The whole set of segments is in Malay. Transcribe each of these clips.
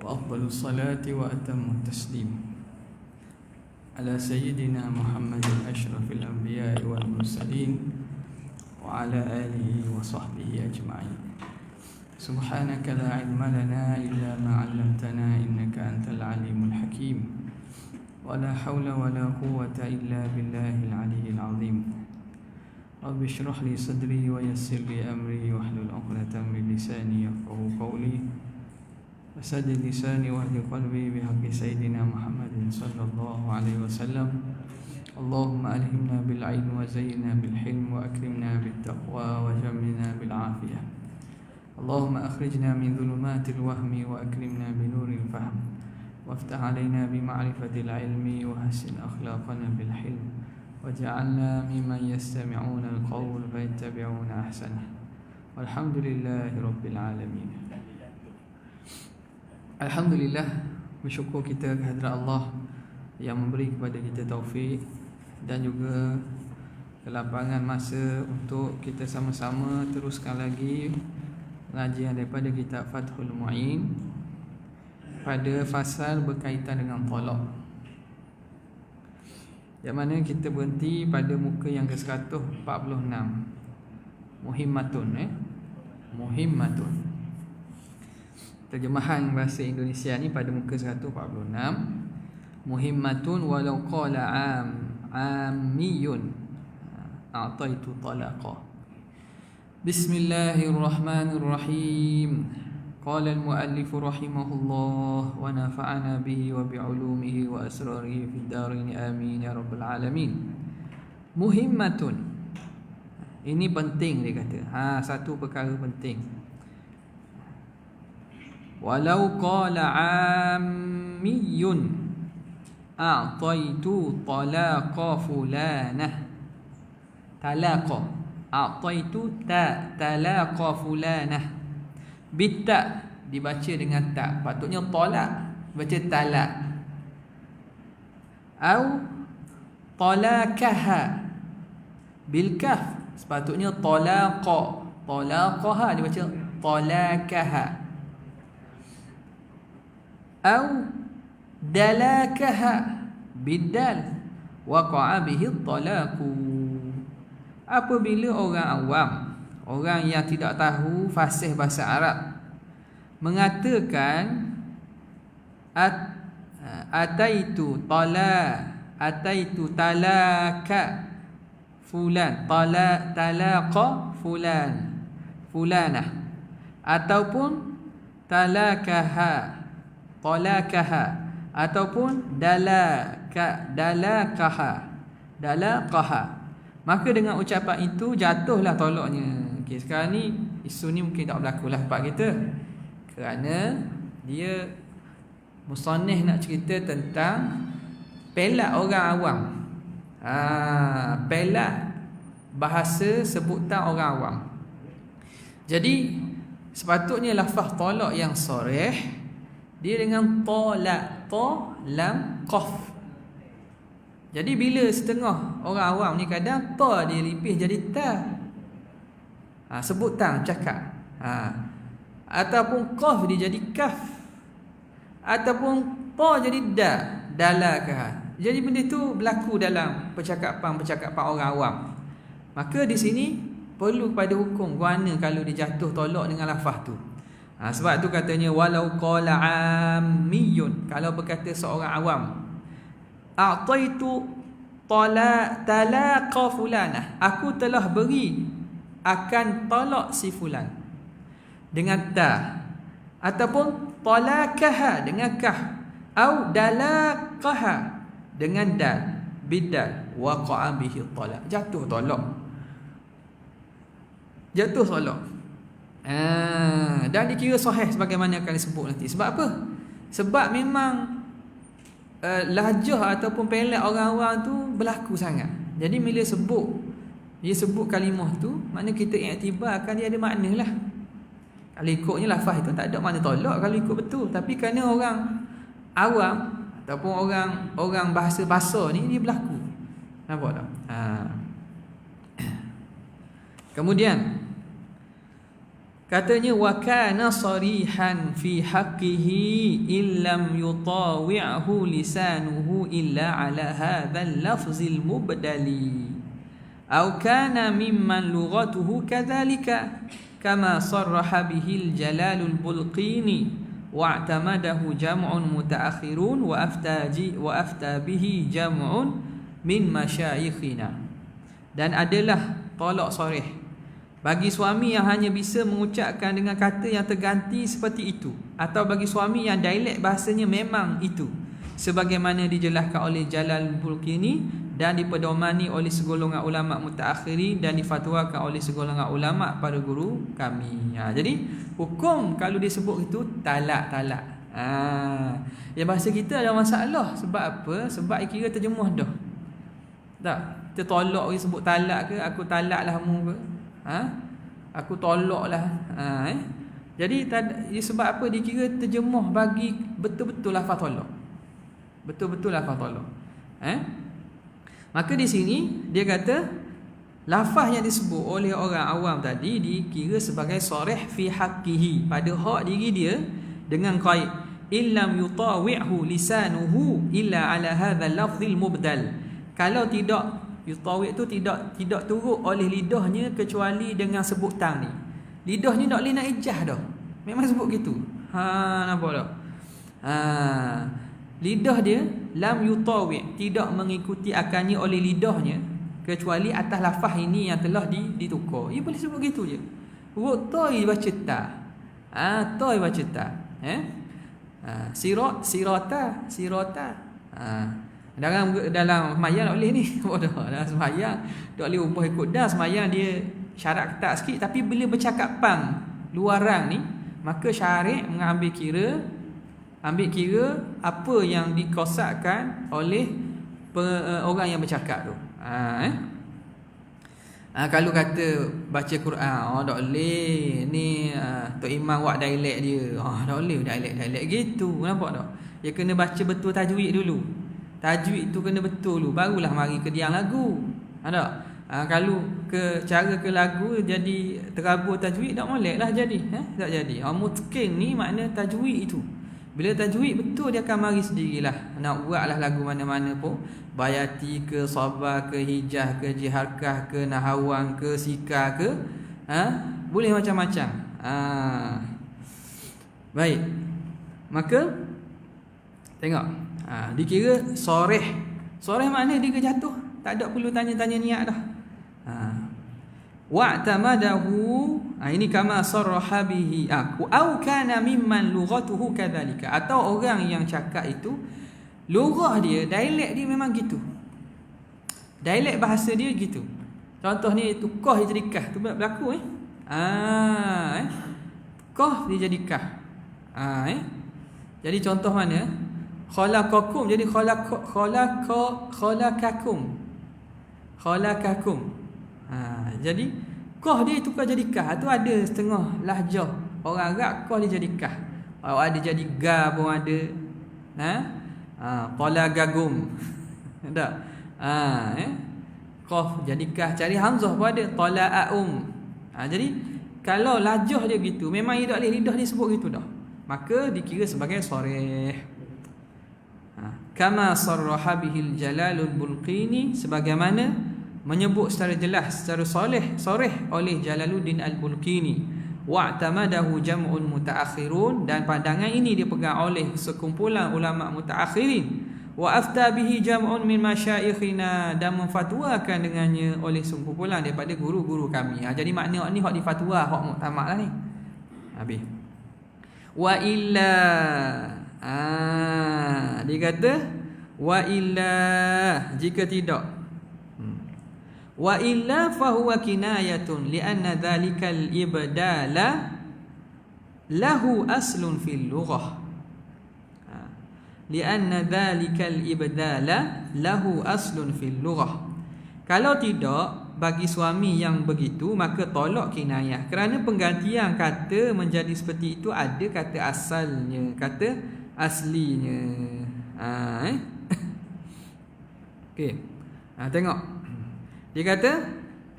وأفضل الصلاة وأتم التسليم على سيدنا محمد أشرف الأنبياء والمرسلين وعلى آله وصحبه أجمعين. سبحانك لا علم لنا إلا ما علمتنا إنك أنت العليم الحكيم ولا حول ولا قوة إلا بالله العلي العظيم. رب اشرح لي صدري ويسر لي أمري واحلل عقدة من لساني يفقهوا قولي وسدد لساني واهد قلبي بحق سيدنا محمد صلى الله عليه وسلم. اللهم ألهمنا بالعلم وزينا بالحلم وأكرمنا بالتقوى وجملنا بالعافية. اللهم أخرجنا من ظلمات الوهم وأكرمنا بنور الفهم وافتح علينا بمعرفة العلم وحسن أخلاقنا بالحلم وجعلنا ممن يستمعون القول فيتبعون أحسنه والحمد لله رب العالمين. Alhamdulillah, bersyukur kita kehadrat Allah yang memberi kepada kita taufik dan juga kelapangan masa untuk kita sama-sama teruskan lagi pengajian daripada kitab Fathul Mu'in pada fasal berkaitan dengan talak, yang mana kita berhenti pada muka yang ke-146, Muhimmatun. Muhimmatun. Terjemahan bahasa Indonesia ni pada muka 146, Muhimmatun walau qala ammiyun a'taitu talaqa. Bismillahirrahmanirrahim. Qala al-muallif rahimahullah wa nafa'ana bihi wa bi'ulumihi wa asrarihi fid darin amin ya rabbal alamin. Muhimmatun, ini penting dia kata. Satu perkara penting. Walau qala ammiyun a'taitu talaqa fulanah. Talaqa, a'taitu talaqa fulanah. Bitta dibaca dengan tak, patutnya talak, baca talak. Au talakaha bil kaf, sepatutnya talaqa. Talaqaha dibaca talakaha. Au dalakaha bidal waqa'a bihi talaqu. Apabila orang awam, orang yang tidak tahu fasih bahasa Arab, mengatakan ataitu talaka fulan, talaqa fulanah, ataupun talakaha, ataupun dalaqaha, maka dengan ucapan itu jatuhlah tolaknya. Sekarang ni isu ni mungkin tak berlaku lah tempat kita, kerana dia musannif nak cerita tentang pelak orang awam. Pelak bahasa sebutan orang awam. Jadi sepatutnya lafaz tolak yang sharih dia dengan talak, ta lam qaf. Jadi bila setengah orang awam ni kadang ta dia lipih jadi ta, sebutan cakap, ataupun qaf dia jadi kaf, ataupun ta jadi dalakah. Jadi benda tu berlaku dalam percakapan orang awam. Maka di sini perlu pada hukum guana kalau dia jatuh tolak dengan lafaz tu. Sebab tu katanya walau qala ammiyun, kalau berkata seorang awam, a'taitu talaqa fulanah, aku telah beri akan talak si fulan, dengan ta, ataupun talakaha dengan kah, au dalaqaha dengan dal, bidal, waqa'a bihi talaq, jatuh talak. Dan dikira sahih sebagaimana akan disebut nanti. Sebab apa? Sebab memang lahjah ataupun pelak orang-orang tu berlaku sangat. Jadi bila dia sebut kalimah tu, makna kita iktibarkan dia ada makna lah. Kalau ikutnya lafaz itu tak ada makna tolak kalau ikut betul. Tapi kerana orang awam ataupun orang bahasa ni dia berlaku. Nampak tak? Kemudian Katanya wa kana sarihan fi haqqihi illam yutawi'hu lisanuhu illa ala hadzal lafzil mubdali aw kana mimman lughatuhu kadzalika kama sarraha bihil jalalul bulqini wa'tamadahu jam'un mutaakhirun wa afta bihi jam'un min masyayikhina. Dan adalah tolak sarih bagi suami yang hanya bisa mengucapkan dengan kata yang terganti seperti itu, atau bagi suami yang dialek bahasanya memang itu, sebagaimana dijelaskan oleh Jalal Bulqini dan dipedomani oleh segolongan ulama mutaakhirin dan difatwakan oleh segolongan ulama para guru kami. Jadi hukum kalau disebut itu talak. Ya bahasa kita ada masalah. Sebab apa? Sebab kira terjemuh dah. Tak, kita tolak orang sebut talak ke, aku talak lah mu ke. Aku tolak lah. Jadi sebab apa dikira terjemuh bagi betul-betul lafaz tolak. Betul-betul lafaz tolak. Maka di sini dia kata lafaz yang disebut oleh orang awam tadi dikira sebagai sarih fi haqqihi, pada hak diri dia dengan qaid illam yutawi'hu lisanuhu illa ala hadzal lafzil mubdal. Kalau tidak yutawi' itu tidak turut oleh lidahnya kecuali dengan sebutan ni. Lidahnya tak boleh nak ijah dah. Memang sebut gitu. Nampak tak? Lidah dia lam yutawi', tidak mengikuti akannya oleh lidahnya kecuali atas lafaz ini yang telah ditukar. Ia boleh sebut gitu je. Wutoi baca ta. Toi baca ta. Sirata. Dalam semayang tak boleh ni. Dalam semayang tak boleh ubah ikut dah. Semayang dia syarat ketat sikit, tapi bila bercakap pang luaran ni, maka syariat mengambil kira apa yang dikosakkan oleh orang yang bercakap tu. Kalau kata baca Quran, tak boleh ni Tok Imam buat dialek dia. Tak boleh dialek gitu. Nampak tak? Dia kena baca betul tajwid dulu. Tajwid tu kena betul dulu, barulah mari ke diang lagu. Ada? Kalau cara ke lagu jadi terabur tajwid, tak molek lah jadi. Tak jadi. Mutqin ni makna tajwid itu. Bila tajwid betul, dia akan mari sendirilah. Nak buatlah lagu mana-mana pun, bayati ke, sabar ke, hijah ke, jiharkah ke, nahawang ke, sika ke, boleh macam-macam. Baik. Maka tengok, dikira soreh. Soreh makna dia jatuh, tak ada perlu tanya-tanya niat dah. Wa'tamadahu, ini kama sarraha bihi au kana mimman lughatuhu kadzalika, atau orang yang cakap itu lughah dia, dialek dia memang gitu. Dialek bahasa dia gitu. Contoh ni tu qaf dia jadi kah, tu berlaku qaf dia jadi kah. Jadi contoh mana? Khalaqakum jadi khalaqakum. Jadi qaf dia tukar jadi kah. Tu ada setengah lahjah orang Arab, qaf dia jadi kah. Ada jadi ga pun ada. Talagagum. Tak? Qaf jadi kah, cari hamzah pun ada. Talaaum. Jadi kalau lahjah dia gitu, memang dia tak boleh lidah dia sebut gitu dah. Maka dikira sebagai sarih. Kama sarraha bihil Jalalul Bulqini, sebagaimana menyebut secara jelas, secara sarih oleh Jalaluddin Al-Bulqini. Wa'tamadahu jam'un mutaakhirun, dan pandangan ini dipegang oleh sekumpulan ulama mutaakhirin. Wa afta bihi jam'un min masyayikhina, dan memfatwakan dengannya oleh sekumpulan daripada guru-guru kami. Jadi makna ni hak difatwa, hak muktamad lah ni. Habis. Wa illa, dia kata wa illa, jika tidak, wa illa fahuwa kinayatun lianna dhalikal ibdala lahu aslun fil lughah. Lianna dhalikal ibdala lahu aslun fil lughah. Kalau tidak, bagi suami yang begitu, maka tolak kinayah, kerana penggantian kata menjadi seperti itu ada kata asalnya, kata aslinya. Okey. Tengok. Dia kata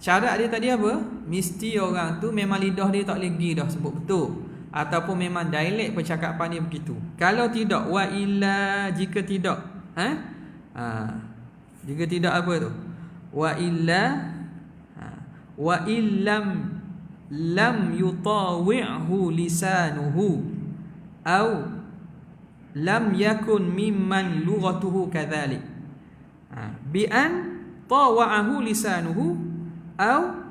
Syarat dia tadi apa? Mesti orang tu memang lidah dia tak boleh pergi dah sebut betul, ataupun memang dialek percakapan dia begitu. Kalau tidak, wa illa, jika tidak, jika tidak apa tu? Wa illa, wa illam lam yutawi'hu lisanuhu au lam yakun mimman lughatuhu kadzalik. Bi an tawa'ahu lisanuhu au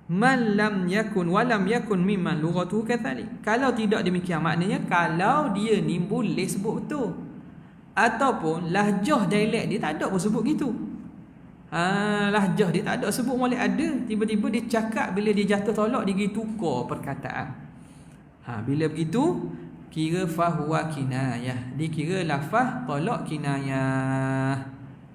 man lam yakun wa lam yakun mimman lughatuhu kadzalik. Kalau tidak demikian, maknanya kalau dia ni boleh sebut betul, ataupun lahjah dialek dia tak ada pun sebut gitu. Lahjah dia tak ada sebut, boleh ada tiba-tiba dia cakap, bila dia jatuh tolak dia pergi tukar perkataan. Bila begitu kira fahuwa kinayah, dikira lafaz tolak kinayah.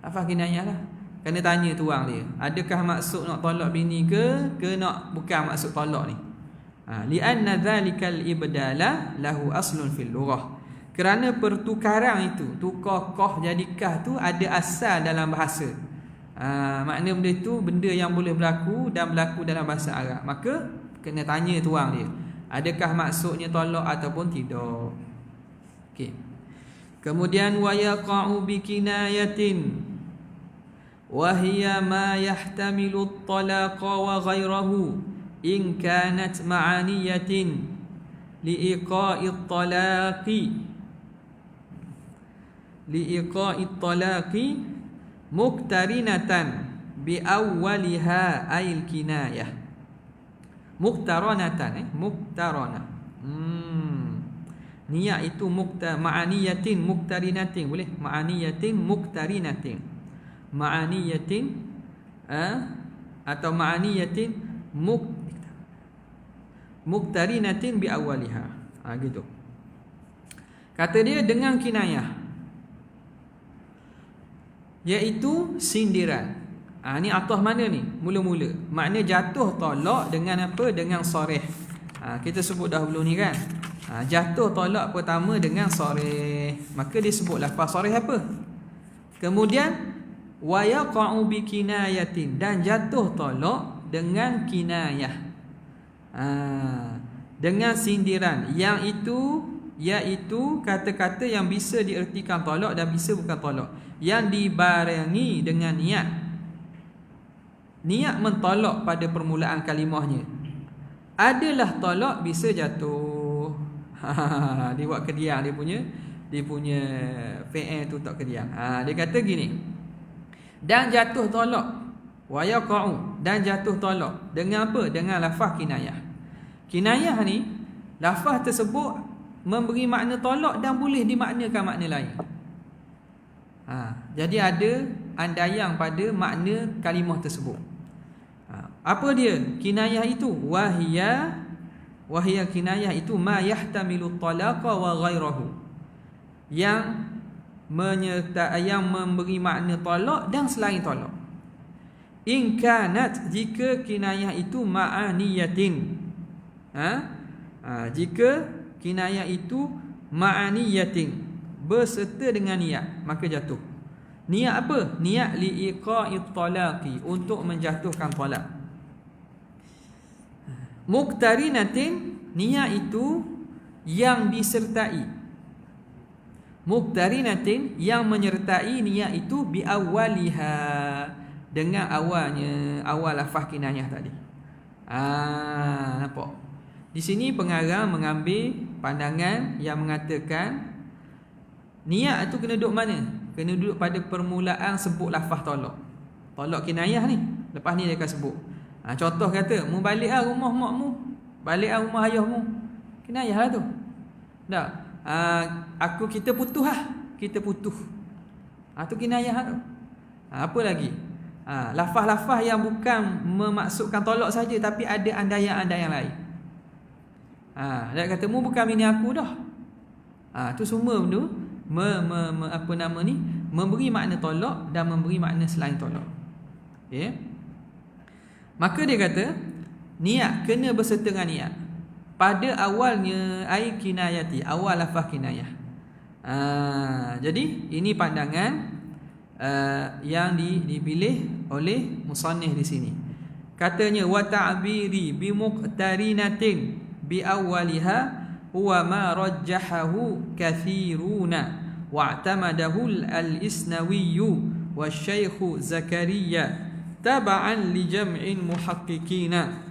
Lafaz kinayah lah. Kena tanya tuang dia, adakah maksud nak tolak bini ke nak bukan maksud tolak ni. Li'anna dzalikal ibdala lahu aslun fil lughah. Kerana pertukaran itu, tukar qaf jadi kah tu ada asal dalam bahasa. Makna benda itu benda yang boleh berlaku dan berlaku dalam bahasa Arab. Maka kena tanya tuang dia, adakah maksudnya tolak ataupun tidak. Okey. Kemudian wa yaqa'u bi kinayatin wa hiya ma yahtamilu at-talaqa wa ghayrahu in kanat ma'aniyatin liiqa'i at-talaqi muktarinatan bi awwaliha ayil kinayah. Muktaranatan, muktarana. Niat itu ma'aniyatin muktarinatin, boleh? Ma'aniyatin muktarinatin. Ma'aniyatin atau ma'aniyatin muktarinatin bi awwaliha. Gitu. Kata dia dengan kinayah, iaitu sindiran. Ni atas mana ni? Mula-mula. Makna jatuh tolak dengan apa? Dengan soreh. Kita sebut dahulu ni kan. Jatuh tolak pertama dengan soreh. Maka dia sebut lafaz soreh apa? Kemudian wa yaqa'u bi kinayatin, dan jatuh tolak dengan kinayah. Dengan sindiran. Yang itu iaitu kata-kata yang bisa diertikan tolak dan bisa bukan tolak, yang dibarengi dengan niat mentolak pada permulaan kalimahnya. Adalah tolak bisa jatuh. Dia buat kediang, dia punya fi'il tu tak kediang. Dia kata gini, dan jatuh tolak, wa yaqa'u, dan jatuh tolak dengan apa? Dengan lafaz kinayah. Kinayah ni lafaz tersebut memberi makna tolak dan boleh dimaknakan makna lain. Jadi ada andaian pada makna kalimah tersebut. Apa dia kinayah itu? Wahia kinayah itu ma yahtamilu talaqa wa ghairahu, yang menyertai, yang memberi makna tolak dan selain tolak. In kanat, jika kinayah itu ma'aniyatin, jika kinayah itu ma'aniyatin, berserta dengan niat, maka jatuh. Niat apa? Niat liiqa'it talaqi, untuk menjatuhkan talak. Muktarinatin, niat itu yang disertai. Muktarinatin, yang menyertai niat itu bi awwaliha, dengan awalnya, awal lafaz kinayah tadi. Nampak? Di sini pengarang mengambil pandangan yang mengatakan niat itu kena duduk mana? Kena duduk pada permulaan sebut lafaz tolak. Tolak kinayah ni. Lepas ni dia akan sebut. Contoh kata, mu balik rumah makmu, balik rumah ayahmu. Kinayah lah tu. Tak? Kita putus lah. Kita putus. Tu kinayah lah tu. Apa lagi? Lafaz-lafaz yang bukan memaksudkan tolak saja, tapi ada andaian-andaian lain. Dia kata, mu bukan bini aku dah. Tu semua benda memberi makna tolak dan memberi makna selain tolak. Okay? Maka dia kata niat kena berserta dengan niat pada awalnya, ai kinayati, awal lafaz kinayah. Jadi ini pandangan yang dipilih oleh musannif di sini. Katanya wa ta'biri bi muqtarinatin bi awwaliha huwa ma rajjahahu kathiruna wa'tamadahu al-Isnawi wa Syekh Zakaria tab'an li jam'in muhaqqiqina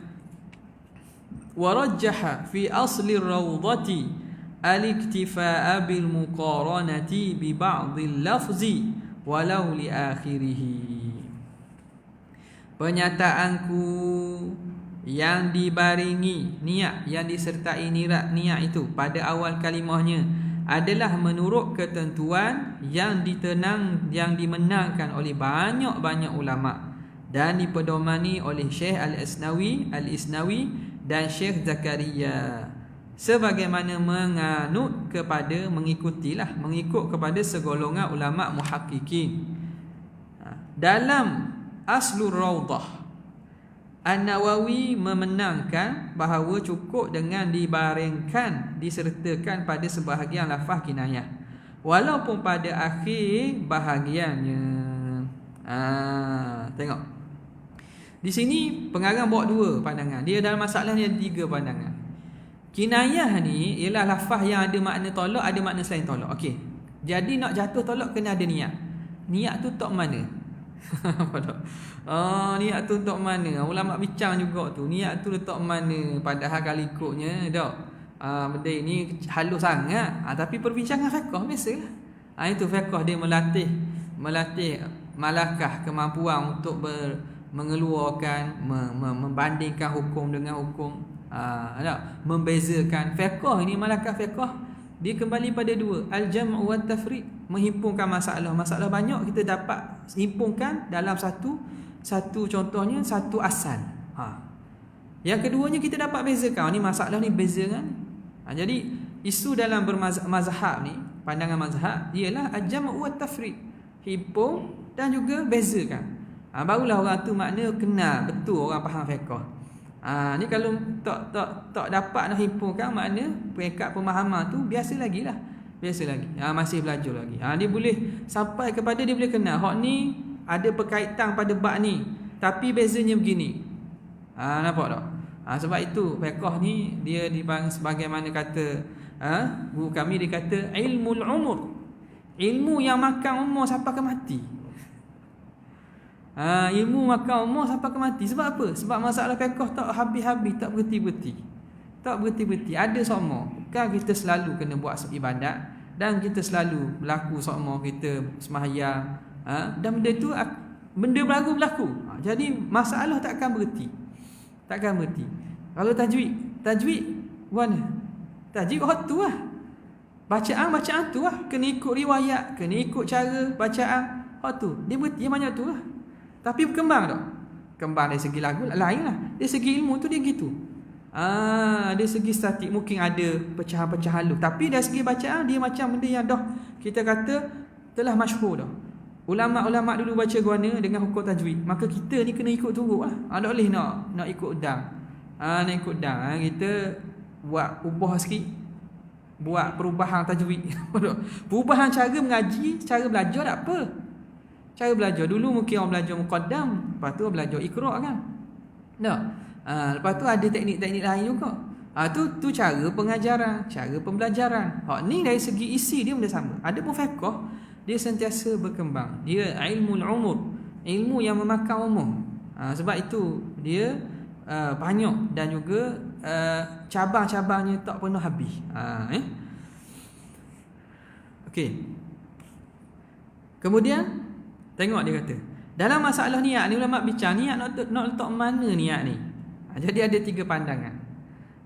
wa rajjaha fi asli ar-rawdati al-iktifaa bil muqaranati bi ba'd al-lafzi walau li akhirih. Pernyataanku yang dibaringi niat, yang disertai niat itu pada awal kalimahnya adalah menurut ketentuan yang dimenangkan oleh banyak-banyak ulama dan dipedomani oleh Syekh Al-Isnawi dan Syekh Zakaria, sebagaimana mengikut kepada segolongan ulama muhaqqiqin. Dalam Aslur Rawdah, An-Nawawi memenangkan bahawa cukup dengan disertakan pada sebahagian lafaz kinayah walaupun pada akhir bahagiannya. Tengok di sini pengarang bawa dua pandangan. Dia dalam masalah ni ada tiga pandangan. Kinayah ni ialah lafaz yang ada makna tolak, ada makna selain tolak. Okey, jadi nak jatuh tolak kena ada niat. Niat tu tok mana? Niat tu untuk mana? Ulama bincang juga tu. Niat tu letak mana? Padahal kalau ikutnya dak. Benda ini halus sangat. Tapi perbincangan fiqh biasalah. Itu fiqh dia melatih malakah kemampuan untuk mengeluarkan, membandingkan hukum dengan hukum. Membezakan fiqh ini, malakah fiqh dia kembali pada dua, al-jam' wa tafriq, menghimpunkan masalah banyak kita dapat himpunkan dalam satu contohnya satu asal. Yang keduanya kita dapat bezakan ni masalah ni beza kan. Jadi isu dalam bermazhab ni, pandangan mazhab ialah al-jam' wa tafriq, himpun dan juga bezakan. Barulah orang tu makna kenal betul, orang faham fiqh. Ni kalau tak dapat nak himpunkan makna peringkat pemahaman tu biasa lagi. Masih belajar lagi. Dia boleh sampai kepada dia boleh kenal hak ni ada berkaitan pada bab ni tapi bezanya begini. Nampak tak? Sebab itu fiqh ni dia dipanggil sebagaimana kata guru kami, dia kata ilmul umur, ilmu yang makan umur sampai ke mati. Ilmu makan umur sampai ke mati. Sebab apa? Sebab masalah fiqh tak habis-habis, tak berhenti-berhenti. Ada sokmo. Kan kita selalu kena buat ibadat dan kita selalu berlaku sokmo, kita sembahyang. Dan benda tu benda berlaku. Jadi masalah takkan berhenti. Kalau tajwid mana? Tajwid tu lah. Bacaan tu lah. Kena ikut riwayat, kena ikut cara bacaan. Tu dia berhenti banyak tu lah. Tapi berkembang tak? Kembang dari segi lagu lain lah. Dari segi ilmu tu dia gitu. Dari segi statik mungkin ada pecahan-pecahan halus. Tapi dari segi bacaan dia macam benda yang dah kita kata telah masyhur dah. Ulama-ulama dulu baca guana dengan hukum tajwid. Maka kita ni kena ikut turut lah. Tak boleh nak ikut dang. Nak ikut dang. Kita ubah sikit. Buat perubahan tajwid. Perubahan cara mengaji, cara belajar tak apa. Cara belajar dulu mungkin orang belajar muqaddam, lepas tu belajar iqra' kan. Tak. Lepas tu ada teknik-teknik lain juga. Tu cara pengajaran, cara pembelajaran. Ni dari segi isi dia benda sama. Ada pun fiqh dia sentiasa berkembang. Dia ilmul umur, ilmu yang memakan umur. Sebab itu dia banyak dan juga cabang-cabangnya tak pernah habis. Okey. Kemudian tengok dia kata, dalam masalah niat ni ulama bincang niat nak letak mana niat ni. Jadi ada tiga pandangan.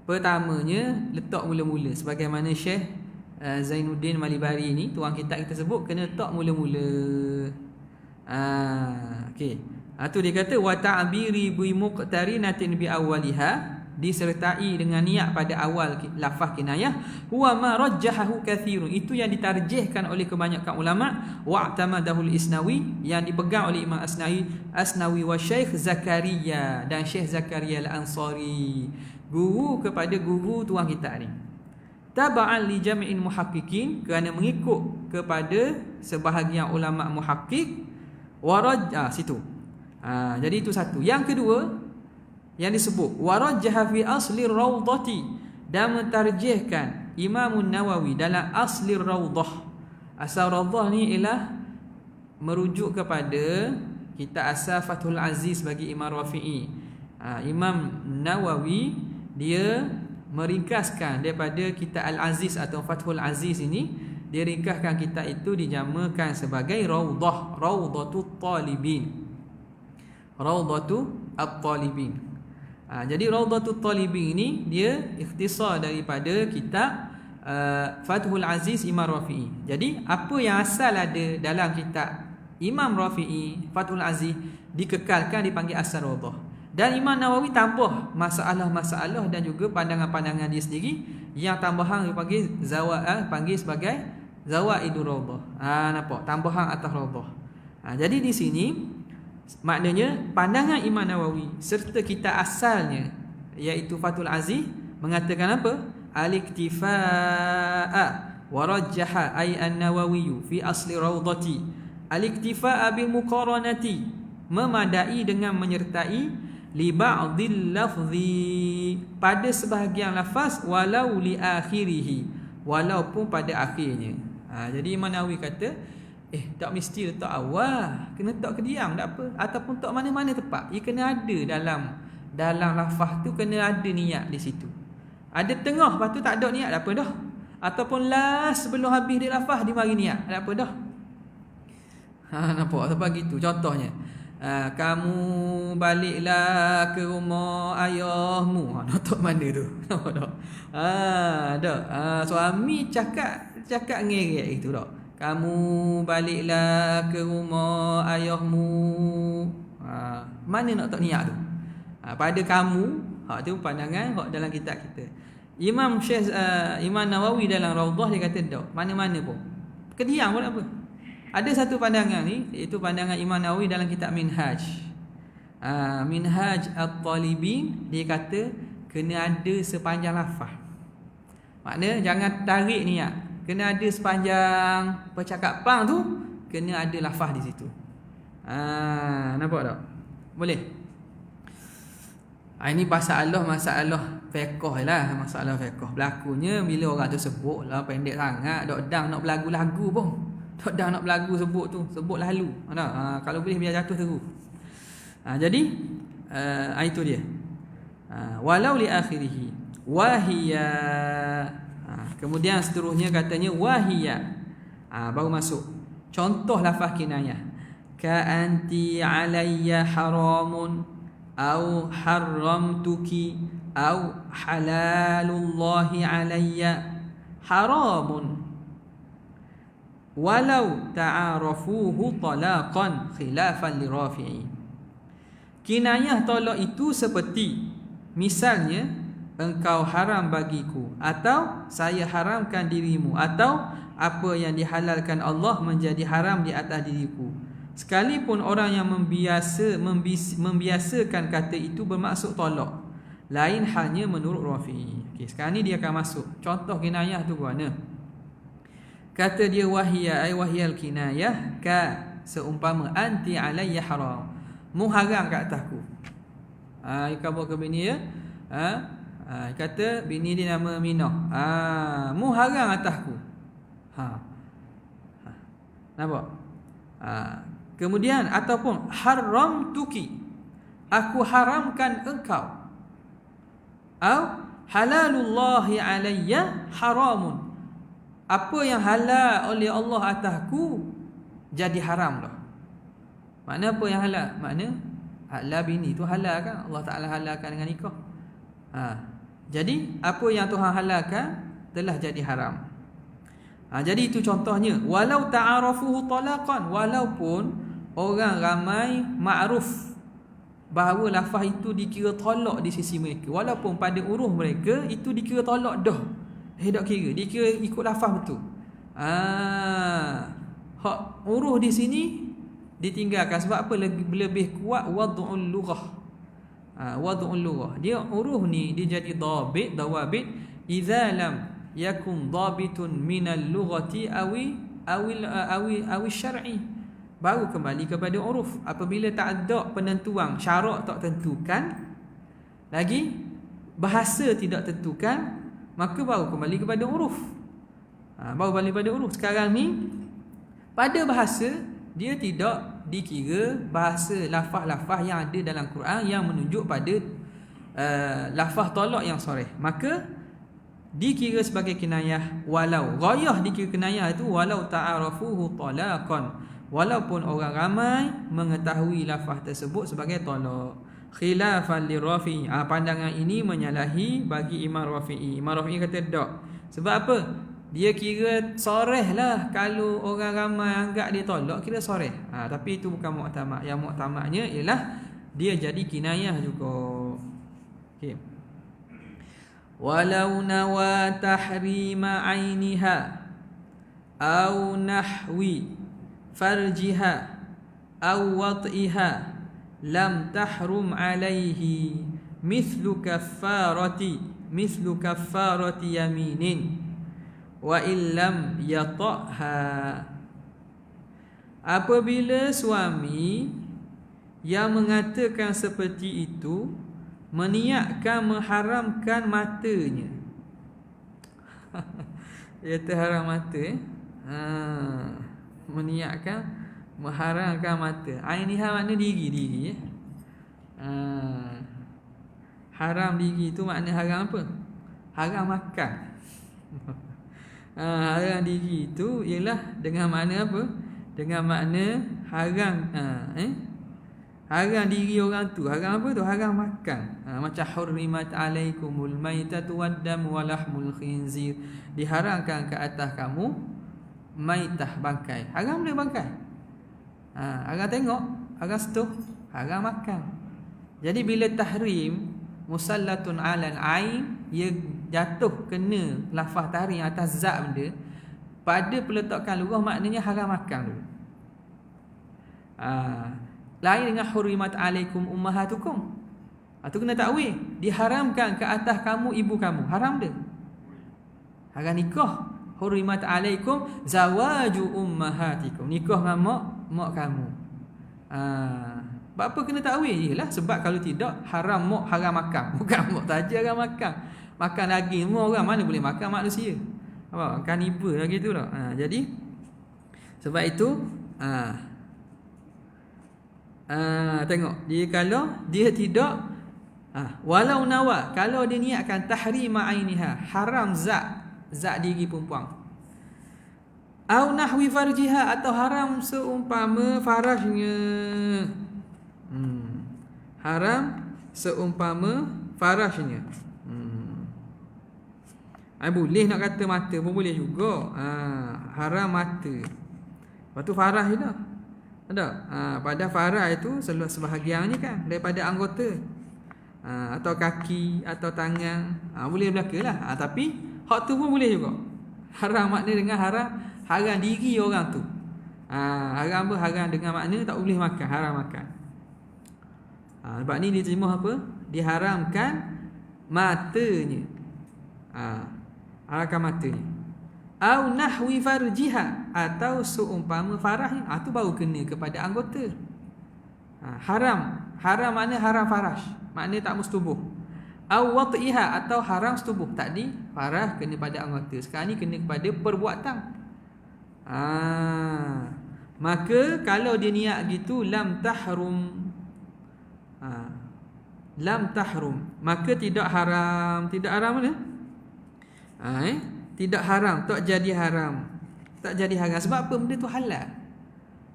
Pertamanya letak mula-mula, sebagaimana Syekh Zainuddin Malibari ni tuan kitab kita sebut kena letak mula-mula. Okey. Tu dia kata wa ta'biri bi muqtarinatin bi awwaliha, disertai dengan niat pada awal lafaz kinayah, huwa ma rajjahahu kathirun, itu yang ditarjihkan oleh kebanyakan ulama, wa tamadahu al-Isnawi, yang dipegang oleh Imam Asnawi wa Syekh Zakaria, dan Syekh Zakaria Al-Ansari, guru kepada guru tuan kita ni. Taba'an li jam'in muhaqqiqin, kerana mengikut kepada sebahagian ulama muhaqqiq, wa situ. Jadi itu satu. Yang kedua, yang disebut. Warajjaha fi asli raudhati, dan mentarjihkan Imam Nawawi dalam asli raudhah. Asal raudhah ni ialah merujuk kepada kitab asal Fathul Aziz bagi Imam Rafi'i. Imam Nawawi dia meringkaskan daripada kitab Al-Aziz atau Fathul Aziz ini, dia ringkaskan kitab itu dijamakan sebagai Raudhah, Raudhatut Talibin. Raudhatut Talibin. Jadi Raudhatut Talibin ini dia ikhtisar daripada kitab Fathul Aziz Imam Rafi'i. Jadi apa yang asal ada dalam kitab Imam Rafi'i Fathul Aziz dikekalkan, dipanggil asal Raudhah. Dan Imam Nawawi tambah masalah-masalah dan juga pandangan-pandangan dia sendiri yang tambahan dipanggil panggil sebagai Zawaidur Raudhah. Nampak? Tambahan atas Raudhah. Jadi di sini maknanya pandangan Imam Nawawi serta kitab asalnya iaitu Fathul Aziz mengatakan apa? Al-iktifaa wa rajjaha ay an-Nawawi fi asli raudhati. Al-iktifaa bil muqaranati, memadai dengan menyertai li ba'dil lafzi, pada sebahagian lafaz, walau li akhirih, walaupun pada akhirnya. Jadi Imam Nawawi kata tak mesti letak awal, kena letak kediam tak apa, ataupun letak mana-mana tepat, ia kena ada dalam lafaz tu, kena ada niat di situ. Ada tengah lepas tu tak ada niat, tak apa dah. Ataupun last sebelum habis dia lafaz dia mari niat, tak apa dah. Nampak sebab gitu contohnya. Kamu baliklah ke rumah ayahmu. Notok mana tu? Nampak tak? Dak. Suami cakap ngerek itu tak. Kamu baliklah ke rumah ayahmu. Mana nak tak niat tu? Pada kamu, tu pandangan hak dalam kitab kita. Imam Nawawi dalam Raudhah dia kata tak, mana-mana pun. Kediam pun tak apa. Ada satu pandangan ni, iaitu pandangan Imam Nawawi dalam kitab Minhaj. Minhaj At-Talibin, dia kata kena ada sepanjang lafaz. Maknanya jangan tarik niat. Kena ada sepanjang percakapan tu, kena ada lafaz di situ. Nampak tak? Boleh? Ini masalah fiqh lah, masalah fiqh. Berlakunya bila orang tu sebut lah pendek sangat, dok dang nak berlagu-lagu pun. Tak dah nak belagu sebut lalu. Kalau boleh biar jatuh terus. Jadi itu dia. Walau li akhirih wahiya. Kemudian seterusnya katanya wahiya. Baru masuk contoh lafaz kinayah. Ka anti alayya haramun au haramtuki au halalullahi alayya haramun walau ta'arafuhu talaqan khilafan li Rafi'i. Kinayah tolak itu seperti misalnya engkau haram bagiku, atau saya haramkan dirimu, atau apa yang dihalalkan Allah menjadi haram di atas diriku. Sekalipun orang yang membiasakan kata itu bermaksud tolak, lain halnya menurut Rafi'i. Sekarang ni dia akan masuk contoh kinayah tu mana. Kata dia wahiyya ay wahyal kinayah ka seumpama anti alayya haram, mu haram kat atasku. Khabar ke bini ya. Kata bini dia nama Minah. Mu haram atasku. Nampak? Kemudian ataupun haram tuki, aku haramkan engkau. Au halalullahi alayya haramun, apa yang halal oleh Allah atasku jadi haram dah. Makna apa yang halal? Makna halal bini tu halal kan, Allah Ta'ala halalkan dengan nikah. Jadi apa yang Tuhan halalkan telah jadi haram. Jadi itu contohnya. Walau ta'arafuhu talaqan, walaupun orang ramai ma'ruf bahawa lafaz itu dikira tolak di sisi mereka, walaupun pada uruf mereka itu dikira tolak dah, tak kira, dikira ikut lafaz betul. Hak uruf di sini ditinggalkan sebab apa? Lebih kuat wad'ul lughah. Wad'ul lughah, dia uruf ni dia jadi dawabit idza lam yakun dhabitun minal lughati awi syar'i, baru kembali kepada uruf. Apabila tak ada penentuan, syarak tak tentukan, lagi bahasa tidak tentukan, maka baru kembali kepada huruf. Baru balik pada huruf. Sekarang ni pada bahasa dia tidak dikira bahasa lafaz-lafaz yang ada dalam Quran yang menunjuk pada lafaz tolak yang soreh, maka dikira sebagai kinayah. Walau ghayah dikira kinayah itu walau ta'arafuhu talaqan, walaupun orang ramai mengetahui lafaz tersebut sebagai tolak. Khilafan li Rafi'i, pandangan ini menyalahi bagi Imam Rafi'i. Imam Rafi'i kata tak. Sebab apa? Dia kira soreh lah. Kalau orang ramai anggap dia tolak, kira soreh. Tapi itu bukan mu'tamad. Yang mu'tamadnya ialah dia jadi kinayah juga. Okay. Walau nawa tahrima ainiha au nahwi farjiha au wat'iha lam tahrum alaihi mithlu kaffarati yaminin wa illam yata'ha. Apabila suami yang mengatakan seperti itu meniatkan mengharamkan matanya, dia terharam mata, meniatkan mengharamkan mata. Ainiha makna diri. Haram diri itu makna haram apa? Haram makan. Haram diri itu ialah dengan makna apa? Dengan makna haram haram diri orang tu. Haram apa tu? Haram makan. Macam hurrimat alaikumul maitatu waddamu walahmul khinzir. Diharamkan ke atas kamu maitah, bangkai. Haram boleh bangkai. Haram tengok, haram sentuh, haram makan. Jadi bila tahrim musallatun alal ain, ia jatuh kena lafaz tahrim atas zat benda, pada peletakan lugah maknanya haram makan dulu. Lain dengan hurimat alaikum ummahatukum. Itu kena takwil. Diharamkan ke atas kamu ibu kamu. Haram dia. Haram nikah. Hurimat alaikum zawaju ummahatikum. Nikah dengan mak kamu. Apa kena takwil? Yalah sebab kalau tidak haram mak, haram makan. Bukan mak saja haram makan. Makan daging semua orang, mana boleh makan manusia. Apa? Kanibal lagi tu dah. Jadi sebab itu tengok dia kalau dia tidak walau nawa, kalau dia niatkan tahrima ainiha, haram zat diri perempuan, au nahwi farjiha, atau haram seumpama farajnya, haram seumpama farajnya. Boleh nak kata mata pun boleh juga. Haram mata. Lepas tu faraj je dah. Ada. Pada faraj itu sebahagiannya kan daripada anggota. Atau kaki atau tangan. Boleh belaka lah. Tapi hak tu pun boleh juga. Haram makna dengan haram diri orang tu. Haram apa? Haram dengan makna tak boleh makan, haram makan. Sebab ni dia terjemah apa? Diharamkan matanya. Haramkan matanya. Au nahwi farjiha, atau seumpama farahnya. Tu baru kena kepada anggota. Haram makna haram faraj, makna tak mustubuh. Au wat'iha, atau haram setubuh. Tadi farah kena pada anggota, sekarang ni kena kepada perbuatan. Maka kalau dia niat gitu lam tahrum, maka tidak haram. Tidak haram mana? Tidak haram, tak jadi haram. Tak jadi haram. Sebab apa? Benda tu halal.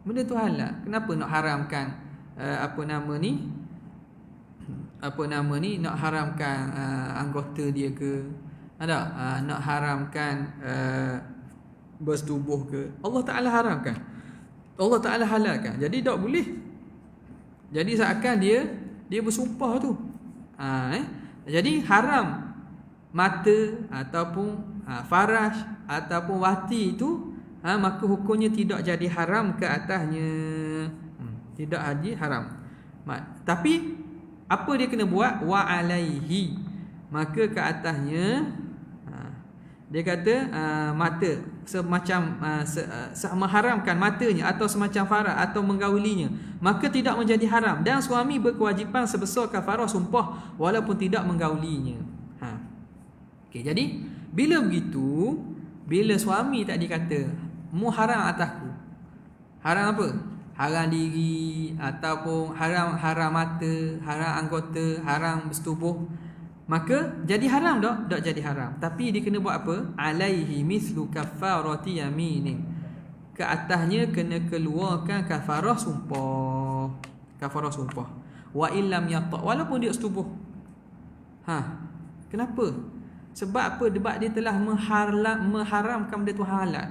Benda tu halal. Kenapa nak haramkan nak haramkan anggota dia ke? Nak haramkan bersetubuh ke? Allah Ta'ala haramkan. Allah Ta'ala halalkan. Jadi tak boleh. Jadi seakan dia bersumpah tu. Jadi haram mata ataupun faraj ataupun wati itu, maka hukumnya tidak jadi haram ke atasnya. Tidak jadi haram. Tapi apa dia kena buat? Wa alaihi, maka ke atasnya Dia kata mata semacam mengharamkan matanya atau semacam farah atau menggaulinya, maka tidak menjadi haram, dan suami berkewajipan sebesar kafarah sumpah walaupun tidak menggaulinya. Okey, jadi bila begitu, bila suami tadi kata mu haram atasku, haram apa? Haram diri ataupun haram mata, haram anggota, haram bersetubuh, maka jadi haram tak? Tak jadi haram. Tapi dia kena buat apa? Alaihi mislu kafarati yaminin. Ke atasnya kena keluarkan kafarah sumpah. Kafarah sumpah. Wa illam yata, walaupun dia setubuh. Kenapa? Sebab apa? Sebab dia telah mengharamkan benda Tuhan halal.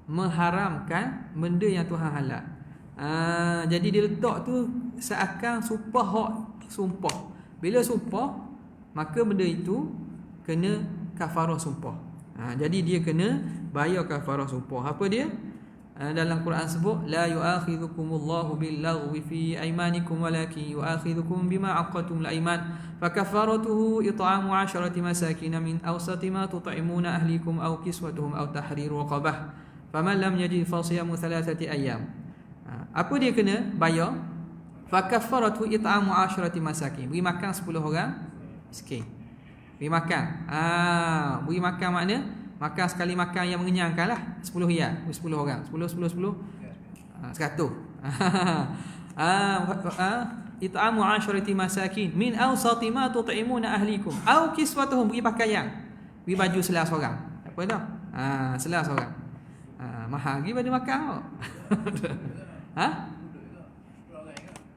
Mengharamkan benda yang Tuhan halal. Jadi dia letak tu seakan sumpah. Bila sumpah, maka benda itu kena kafarah sumpah. Jadi dia kena bayar kafarah sumpah. Apa dia? Dalam Quran sebut, la yu'akhidhukumullahu billaghwi fi aymanikum walakin yu'akhidhukum bima aqadtumul ayman fakaffaratuhu it'amu 'asharati masakin min awsati ma tut'imuna ahlikum aw kiswatuhum aw tahriru raqabah faman lam yajid fa siyamu thalathati ayyam. Apa dia kena bayar? Fakaffaratuhu it'amu 'asharati masakin. Beri makan 10 orang miskin. Beri makan. Beri makan makna makan sekali makan yang mengenyangkan lah. 10 riyal, 10 orang. 10 100. It'amu 'asharati masakin min awsati ma tut'imuna ahlikum aw kiswatuhum. Beri pakaian, beri baju selah seorang. Apa dah? Selah seorang. Mahal lagi pada makan kau.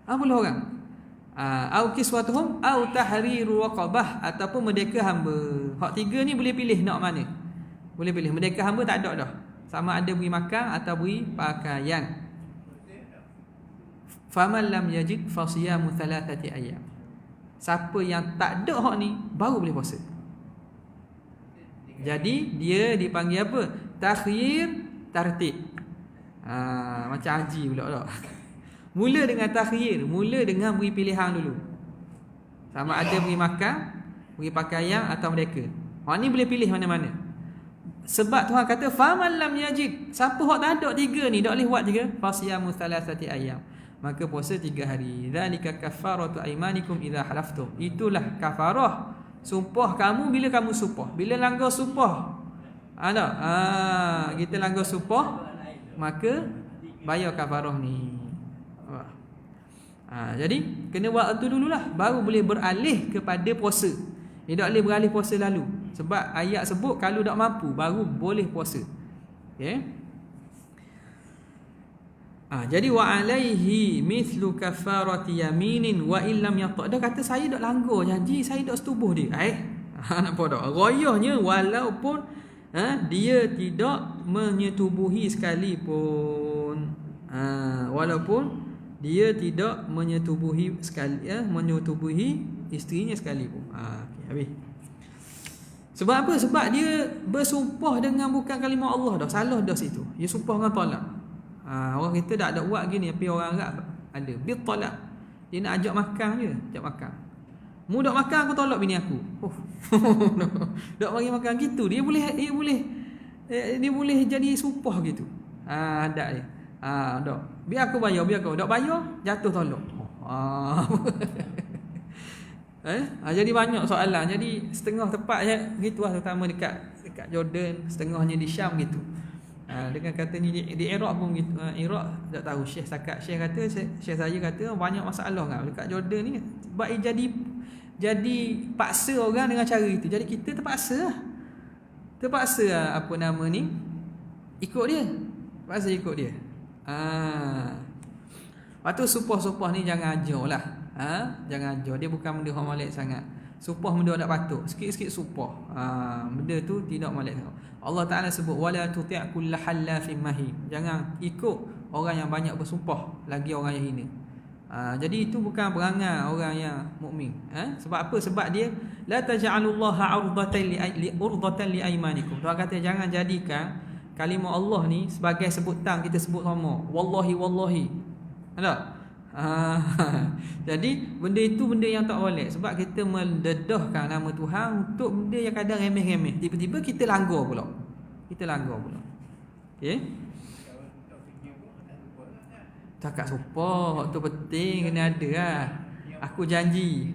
10 orang. Au kiswatuhum au tahriru raqabah, ataupun merdeka hamba. Hak tiga ni boleh pilih nak mana. Boleh pilih. Merdeka hamba tak ada dah. Sama ada beri makan atau beri pakaian. Faman lam yajid fa siyamu thalathati ayyam. Siapa yang tak ada hak ni baru boleh puasa. Jadi dia dipanggil apa? Takhyir tartib. Macam haji pula tak? Mula dengan takhyir, mula dengan beri pilihan dulu. Sama ada beri makan, beri pakaian atau merdeka. Hak ni boleh pilih mana-mana. Sebab Tuhan kata faman lam yajid, siapa hak tak ada tiga ni tak boleh buat tiga, fasiyamu thalathati ayyam, maka puasa 3 hari. Zalika kafaratu aymanikum idza halaftum. Itulah kafarah sumpah kamu bila kamu sumpah. Bila langgar sumpah, kita langgar sumpah, maka bayar kafarah ni. Jadi kena buat itu dululah, baru boleh beralih kepada puasa. Dia tak boleh beralih puasa lalu. Sebab ayat sebut kalau tak mampu baru boleh puasa. Okay? Jadi wa alaihi mithlu kafarati yaminin wa illam yata. Dia kata saya tak langgar janji, saya tak setubuh dia. Nampak tak? Royahnya walaupun dia tidak menyetubuhi sekalipun. Walaupun dia tidak menyetubuhi menyetubuhi isterinya sekalipun. Okay, habis. Sebab apa? Sebab dia bersumpah dengan bukan kalimah Allah dah. Salah dah situ. Dia sumpah dengan talak. Orang kita tak ada buat gini, tapi orang Arab ada. Bil talak. Dia nak ajak makan je, ajak makan. Mu dak makan aku tolak bini aku. Dak bagi makan gitu. Dia boleh jadi sumpah gitu. Adat dia. Dak. Biar aku bayar, biar kau. Dak bayar, jatuh tolak. Jadi banyak soalan. Jadi setengah tempat je gitulah, terutama dekat Jordan, setengahnya di Syam gitu. Dengan kata ni di Iraq pun gitu. Iraq tak tahu, Syekh kata, Syekh saya kata banyak masalah kan dekat Jordan ni. Sebab jadi paksa orang dengan cara itu. Jadi kita terpaksa apa nama ni, ikut dia. Terpaksa ikut dia. Lepas tu sumpah-sumpah ni jangan ajar lah. Jangan ajar. Dia bukan benda yang molek sangat. Sumpah benda tak patut. Sikit-sikit sumpah. Benda tu tidak molek. Allah Ta'ala sebut wala tuti' kulla halafin mahin. Jangan ikut orang yang banyak bersumpah, lagi orang yang hina. Jadi itu bukan perangai orang yang mukmin. Sebab apa? Sebab dia la taj'alullaha 'urdatan li aymanikum. Tuhan kata jangan jadikan kalimah Allah ni sebagai sebutan kita sebut sama. Wallahi. Ada? Jadi benda itu benda yang tak boleh, sebab kita mendedahkan nama Tuhan untuk benda yang kadang remeh-remeh. Tiba-tiba kita langgar pula. Okey. Cakap sumpah tu penting, kena ada lah. Aku janji.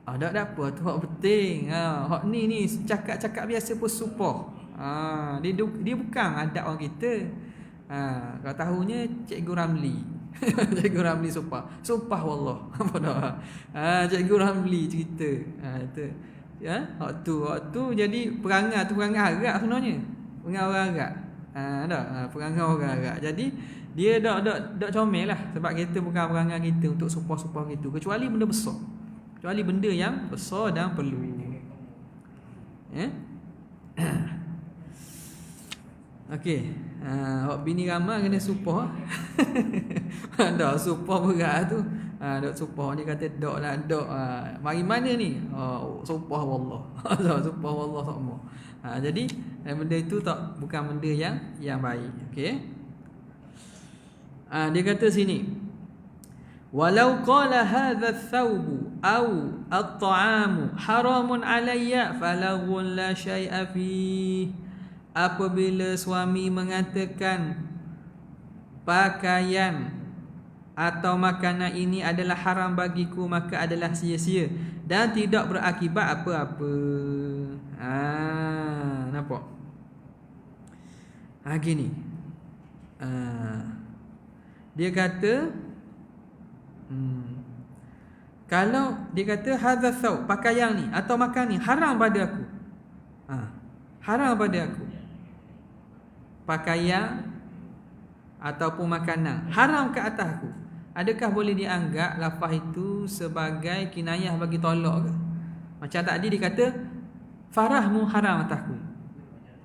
Tak ada apa tu hak penting. Hak ni cakap-cakap biasa pun sumpah. Dia bukan adab orang kita. Kalau tahunya Cikgu Ramli. Cikgu Ramli sumpah wallah. Apa dah? Cikgu Ramli cerita. Itu. Ya, hak tu jadi perangai Arab sebenarnya. Perangai orang Arab. Perangai orang Arab. Jadi dia dak comel lah, sebab kita bukan perangai kita untuk sumpah-sumpah gitu, kecuali benda besar. Kecuali benda yang besar dan perlu. Okey. Hak bini ramai kena sumpah. Dak sumpah berat tu. Dak sumpah ni kata dak lah dak. Mari mana ni? Sumpah wallah. Sumpah wallah sama. Jadi benda itu bukan benda yang baik. Okey. Dia kata sini, walau qala hadha ath-thawbu aw at-ta'amu haramun alayya falaghun la syai'a fi. Apabila suami mengatakan pakaian atau makanan ini adalah haram bagiku, maka adalah sia-sia dan tidak berakibat apa-apa. Nampak? Gini. Dia kata kalau dia kata hadza thawb, pakaian ni atau makan ni haram pada aku. Haram pada aku. Pakaian ataupun makanan haram ke atas aku. Adakah boleh dianggap lafaz itu sebagai kinayah bagi tolak ke? Macam tadi dia kata farahmu haram atasku.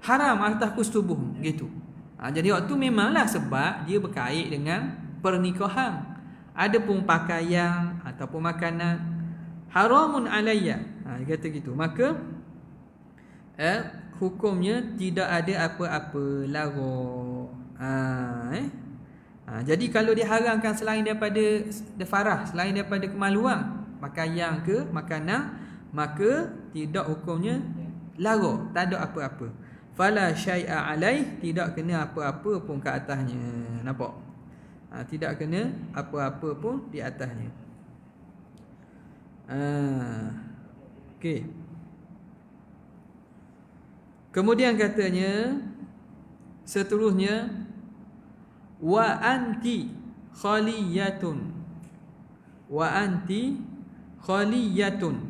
Haram atasku setubuhmu gitu. Jadi waktu memanglah sebab dia berkait dengan pernikahan. Adapun pakaian ataupun makanan haramun alayya. Dia kata gitu. Maka hukumnya tidak ada apa-apa larang. Jadi kalau diharamkan selain daripada farah, selain daripada kemaluan, pakaian ke makanan, maka tidak hukumnya larang, tak ada apa-apa. Fala syai'a alaih, tidak kena apa-apa pun ke atasnya. Nampak? Tidak kena apa-apa pun di atasnya. Okey. Kemudian katanya seterusnya, wa anti khaliyatun. Wa anti khaliyatun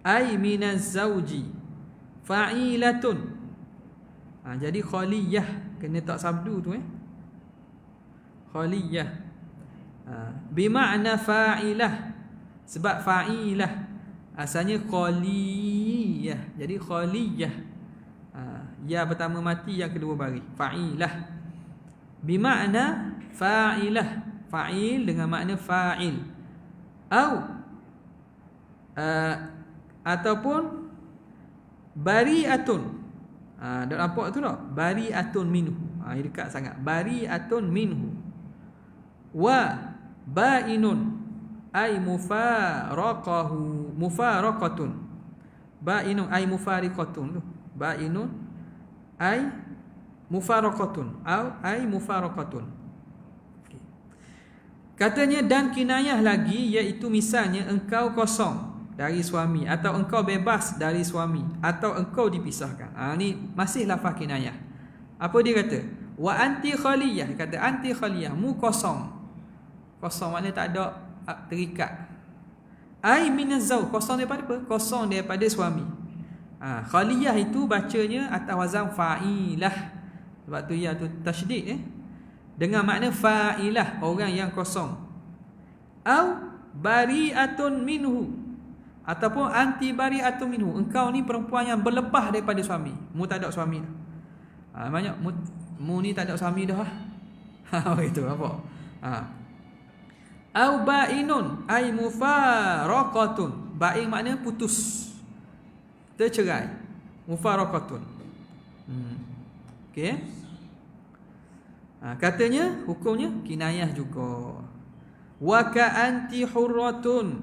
ay minaz zauji fa'ilatun. Jadi khaliyah kena tak sabdu tu khaliyah bermakna fa'ilah, sebab fa'ilah asalnya khaliyah. Jadi khaliyah ya pertama mati, yang kedua baris. Fa'ilah bermakna fa'ilah, fa'il dengan makna fa'il, ataupun bari'atun. Dah nampak tu tak? Bari'atun minhu. Ini dekat sangat. Bari'atun minhu. Wa ba'inun ay mufaraqatun. Ba'inun ay mufariqatun. Ba'inun ay mufaraqatun ay mufaraqatun. Katanya dan kinayah lagi, iaitu misalnya engkau kosong dari suami, atau engkau bebas dari suami, atau engkau dipisahkan. Ni masih lafaz kinayah. Apa dia kata? Wa anti khaliyah. Kata anti khaliyah, mu kosong. Kosong maknanya tak ada terikat. Ai minazau, kosong daripada apa? Kosong daripada suami. Khaliyah itu bacanya atas wazan fa'ilah. Sebab tu ya tu tasydid dengan makna fa'ilah, orang yang kosong. Au bari'atun minhu, ataupun anti bari'atun minhu, engkau ni perempuan yang berlepas daripada suami. Mu tak ada suami dah. Banyak mu ni tak ada suami dah. Begitu apa? Au ba'inun ay mufaraqatun. Ba'in makna putus, tercerai. Mufaraqatun. Okey. Katanya hukumnya kinayah juga. Wa ka anti hurratun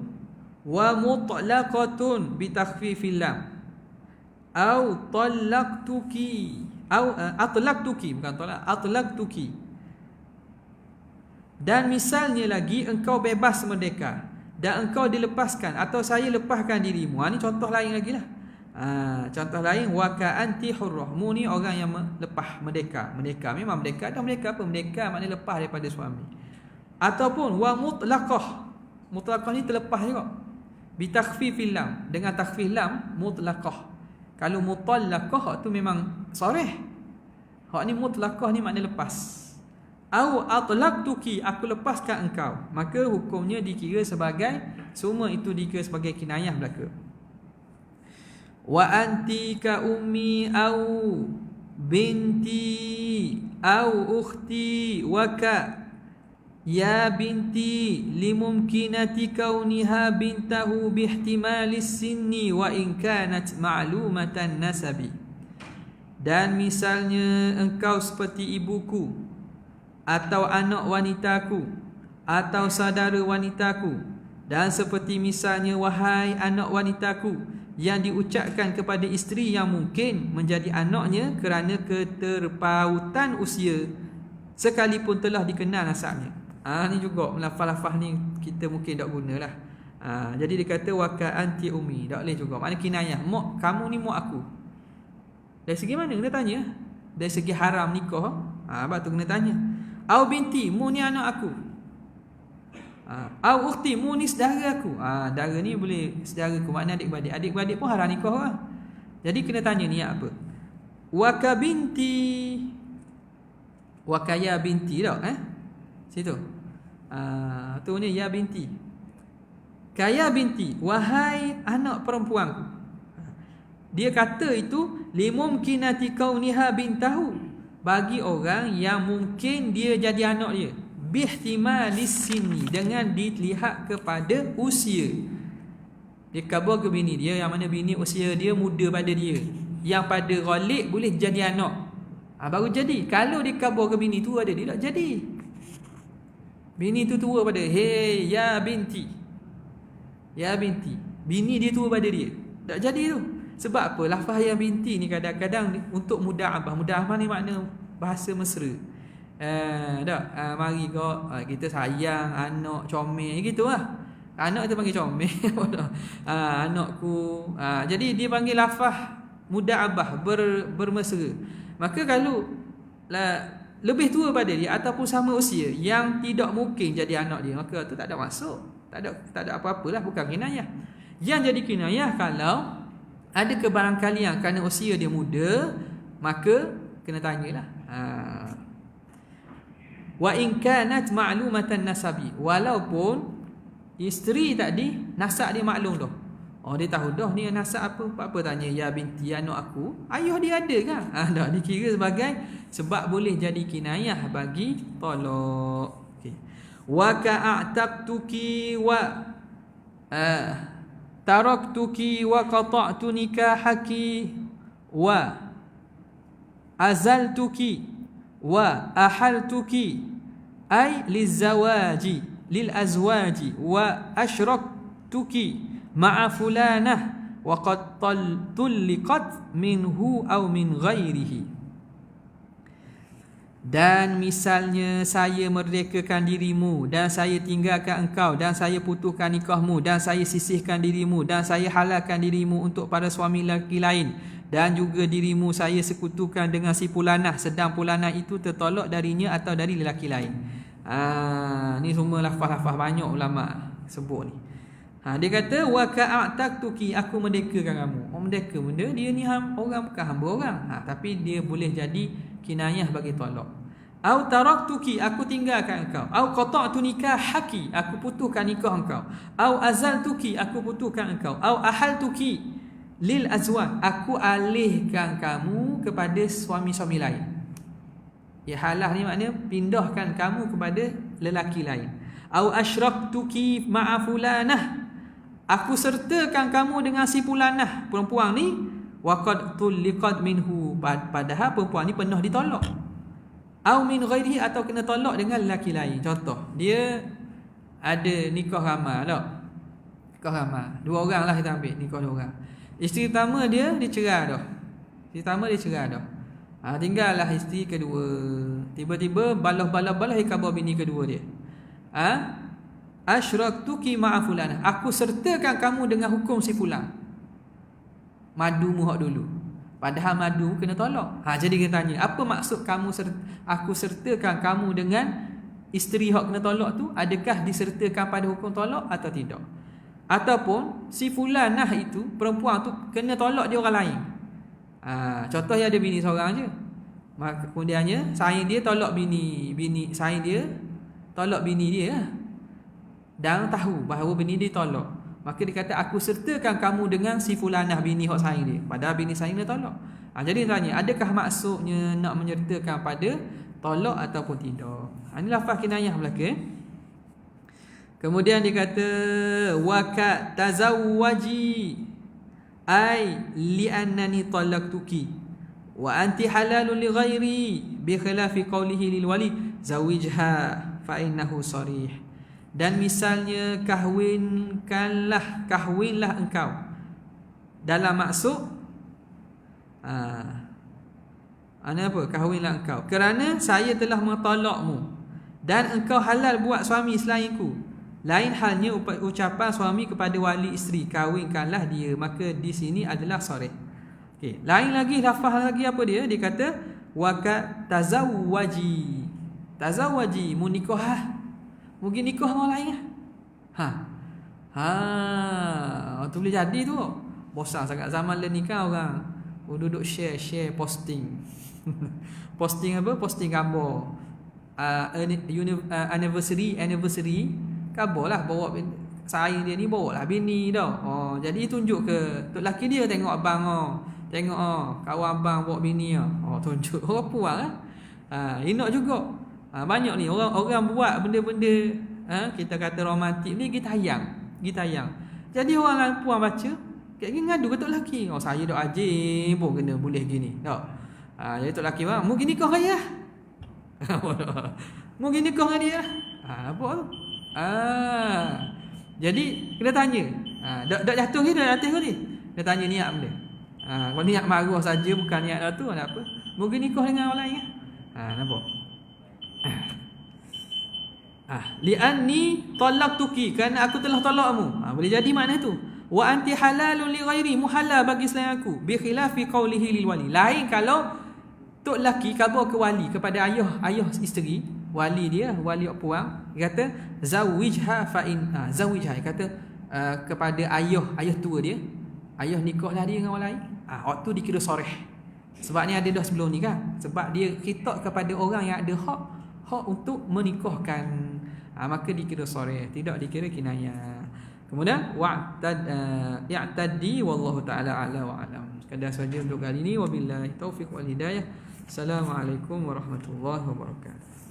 wa mutlaqatun bi takhfifil lam au talaqtuki au atlaqtuki, bukan tolak, atlaqtuki. Dan misalnya lagi engkau bebas merdeka dan engkau dilepaskan atau saya lepaskan dirimu. Ni contoh lain lagi lah. Contoh lain, wa ka anti hurrah, mu ni orang yang lepas merdeka. Merdeka memang merdeka, dan merdeka apa? Merdeka maknanya lepas daripada suami. Ataupun wa mutlaqah. Mutlaqah ni terlepas juga. Bi takhfifil lam, dengan takhfif lam mutlaqah. Kalau mutallaqah tu memang sarih. Hak ni mutlaqah ni maknanya lepas. Au atlaqtuki, aku lepaskan engkau. Maka hukumnya dikira sebagai, semua itu dikira sebagai kinayah belaka. Wa anti ka ummi au binti au ukhti wa ka ya binti limumkinati kauniha bintahu bihtimali sinni wa in kanat ma'lumatan nasabi. Dan misalnya engkau seperti ibuku atau anak wanitaku atau saudara wanitaku, dan seperti misalnya wahai anak wanitaku yang diucapkan kepada isteri yang mungkin menjadi anaknya kerana keterpautan usia sekalipun telah dikenal nasabnya. Ni juga lafaz-lafaz ni kita mungkin tak gunalah. Jadi dia kata wa ka anti ummi, tak boleh juga. Maknanya kinayah, mak kamu ni mak aku. Dari segi mana kena tanya? Dari segi haram nikah, sebab tu kena tanya. Au binti, mu ni anak aku. Au ukhti, mu ni saudara aku. Saudara ni boleh saudara aku, makna adik-beradik. Adik-beradik pun haram nikah lah. Jadi kena tanya niat apa. Wa ka binti, wa ka ya binti tak situ. Tu ni ya binti. Kaya binti, wahai anak perempuanku. Dia kata itu limumkinati kauniha bintahu, bagi orang yang mungkin dia jadi anak dia. Bihtimalis sinni, dengan dilihat kepada usia. Dia khabar ke bini dia, yang mana bini usia dia muda pada dia, yang pada ghalib boleh jadi anak. Baru jadi. Kalau dia khabar ke bini tu ada, dia tak jadi. Bini tu tua pada, hey ya binti, ya binti, bini dia tua pada dia, tak jadi tu. Sebab apa? Lafaz ya binti ni kadang-kadang untuk muda'abah. Muda'abah ni makna bahasa mesra. Mari kau, kita sayang anak, comel gitu lah. Anak kita panggil comel. Anakku. Jadi dia panggil lafaz muda'abah, bermesra. Maka kalau lebih tua pada dia ataupun sama usia yang tidak mungkin jadi anak dia, maka tu tak ada masuk. Tak ada apa-apalah, bukan kinayah. Yang jadi kinayah kalau ada kebarangkalian kerana usia dia muda, maka kena tanyalah. Wa in kanat ma'lumatan nasabi, walaupun isteri tadi nasab dia maklum dah. Dia tahu dah ni nasab apa tanya ya binti anak aku, ayah dia ada kan? Dah dikira sebagai sebab boleh jadi kinayah bagi talak. Okey. Wa ka'ataqtuki wa taraktuki wa qata'tu nikahaki wa azaltuki wa ahaltuki ay lizawaji lil azwaji wa ashraktuki ma'a fulanah wa qad tulliqat minhu aw min ghairihi. Dan misalnya saya merdekakan dirimu, dan saya tinggalkan engkau, dan saya putuskan nikahmu, dan saya sisihkan dirimu, dan saya halalkan dirimu untuk para suami lelaki lain, dan juga dirimu saya sekutukan dengan si pulanah, sedang pulanah itu tertolak darinya atau dari lelaki lain. Ni semua lafaz-lafaz banyak ulama sebut ni. Dia kata wa ka'ataqtuki, aku merdekakan kamu. Merdeka benda dia ni orang bukan hamba orang. Tapi dia boleh jadi kinayah bagi talak. Au taraktuki, aku tinggalkan engkau. Au qata'tu nikahaki, aku putuskan nikah engkau. Au azaltuki, aku putuskan engkau. Au ahaltuki lil azwaj, aku alihkan kamu kepada suami-suami lain. Halah ni maknanya pindahkan kamu kepada lelaki lain. Au asyraktuki ma'a fulanah, aku sertakan kamu dengan si fulanah, perempuan ni. Wa qad tulliqat minhu, padahal perempuan ni pernah ditolak. Au min ghairihi, atau kena tolak dengan lelaki lain. Contoh, dia ada nikah ramah tak? Nikah ramah. 2 orang lah kita ambil nikah 2 orang. Isteri pertama dia cerai dah. Isteri pertama dia cerai dah. Tinggallah isteri kedua. Tiba-tiba balah khabar bini kedua dia. Asyraktuki ma'a fulan. Aku sertakan kamu dengan hukum si fulan. Madu muhak dulu. Padahal madu kena tolak. Jadi kita tanya, apa maksud aku sertakan kamu dengan isteri hak kena tolak tu? Adakah disertakan pada hukum tolak atau tidak? Ataupun si fulanah itu, perempuan tu kena tolak dia orang lain. Contohnya ada bini seorang je. Maka kemudiannya sayang dia tolak bini sayang dia tolak bini dia. Dan tahu bahawa bini dia tolak. Maka dia kata, aku sertakan kamu dengan si fulanah bini hak sayang dia. Padahal bini sayang dia tolak. Jadi tanya, adakah maksudnya nak menyertakan pada tolak ataupun tidak? Ini lafaz kinayah belaka. Kemudian dia kata, waka tazawwaji ai li'annani talaqtuki wa anti halalun li ghairi bi khilafi qawlihi lil wali zawijha fa innahu sarih. Dan misalnya kahwinlah engkau dalam maksud apa? Kahwinlah engkau kerana saya telah mentalakmu dan engkau halal buat suami selainku. Lain halnya ucapan suami kepada wali isteri, kahwinkanlah dia. Maka di sini adalah sarih. Okey, lain lagi lafaz lagi apa dia? Dia kata waka tazawwaji. Tazawwaji munikah. Mungkin nikah dengan orang lain tu boleh jadi tu. Bosan sangat zaman le nikah orang duduk share posting. Posting apa? Posting gambar anniversary kabar lah bawa sayang dia ni, bawa lah bini dah. Jadi tunjuk ke tok laki dia, tengok abang tengok kawan abang bawa bini tunjuk orang puas lah. Inok juga. Banyak ni orang buat benda-benda kita kata romantik ni kita hayang. Jadi orang lain puan baca, kayak gini ngadu ke tok laki. Saya dak ajin pun kena boleh gini. Tak. Jadi tok laki bang, mungkin nikah dia. Mungkin nikah dengan dia. Apa tu? Jadi kena tanya. Dak jatuh ke dak jatuh ke ni? Dia tanya niat benda. Kalau niat marah saja bukan niat tu ada apa? Mungkin nikah dengan orang lain. Nampak? Li'anni talaqtuki, kerana aku telah talakmu. Boleh jadi makna tu. Wa anti halalun li ghairi, muhalal bagi selain aku. Bi khilafi qawlihi lil wali. Lain kalau tok laki khabar ke wali, kepada ayah isteri, wali dia, wali puang, dia kata zawijha fa in zawijha, dia kata kepada ayah tua dia, ayah nikahlah dia dengan orang lain. Waktu dikira soreh. Sebab ni ada dah sebelum ni kan. Sebab dia khitab kepada orang yang ada hak untuk menikahkan, maka dikira soreh, tidak dikira kinayah. Kemudian ya'taddi wallahu ta'ala a'la wa a'lam. Sekadar saja untuk kali ini. Wabillahi taufiq wal hidayah. Assalamualaikum warahmatullahi wabarakatuh.